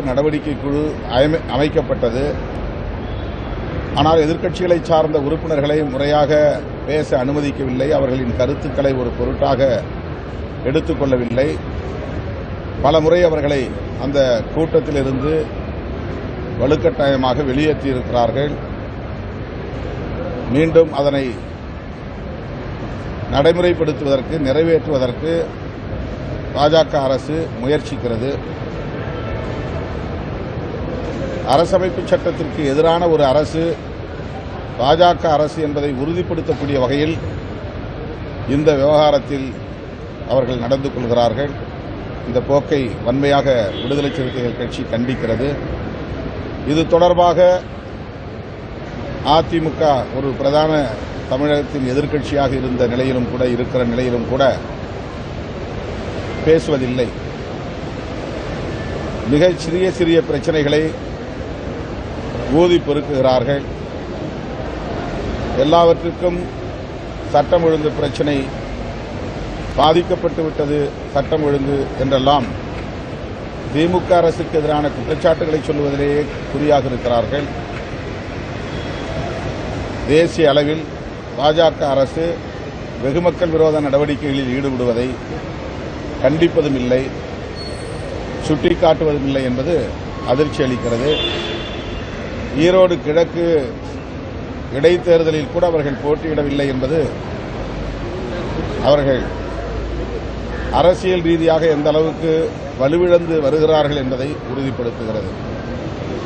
நடவடிக்கை குழு அமைக்கப்பட்டது. ஆனால் எதிர்க்கட்சிகளை சார்ந்த உறுப்பினர்களை முறையாக பேச அனுமதிக்கவில்லை. அவர்களின் கருத்துக்களை ஒரு பொருட்டாக எடுத்துக் கொள்ளவில்லை. பல முறை அவர்களை அந்த கூட்டத்திலிருந்து வலுக்கட்டாயமாக வெளியேற்றியிருக்கிறார்கள். மீண்டும் அதனை நடைமுறைப்படுத்துவதற்கு, நிறைவேற்றுவதற்கு பாஜக அரசு முயற்சிக்கிறது. அரசமைப்பு சட்டத்திற்கு எதிரான ஒரு அரசு பாஜக அரசு என்பதை உறுதிப்படுத்தக்கூடிய வகையில் இந்த விவகாரத்தில் அவர்கள் நடந்து கொள்கிறார்கள். இந்த போக்கை வன்மையாக விடுதலை சிறுத்தைகள் கட்சி கண்டிக்கிறது. இது தொடர்பாக அதிமுக ஒரு பிரதான தமிழகத்தின் எதிர்க்கட்சியாக இருந்த நிலையிலும் கூட, இருக்கிற நிலையிலும் கூட பேசுவதில்லை. மிகச் சிறிய சிறிய பிரச்சனைகளை ஊதி பெருக்குகிறார்கள். எல்லாவற்றிற்கும் சட்டம் ஒழுங்கு பிரச்சினை பாதிக்கப்பட்டு விட்டது, சட்டம் ஒழுங்கு என்றெல்லாம் திமுக அரசுக்கு எதிரான குற்றச்சாட்டுகளை சொல்வதிலேயே குறியாக இருக்கிறார்கள். தேசிய அளவில் பாஜக அரசு வெகுமக்கள் விரோத நடவடிக்கைகளில் ஈடுபடுவதை கண்டிப்பதும் இல்லை, சுட்டிக்காட்டுவதும் இல்லை என்பது அதிர்ச்சி அளிக்கிறது. ஈரோடு கிழக்கு இடைத்தேர்தலில் கூட அவர்கள் போட்டியிடவில்லை என்பது அவர்கள் அரசியல் ரீதியாக எந்த அளவுக்கு வலுவிழந்து வருகிறார்கள் என்பதை உறுதிப்படுத்துகிறது.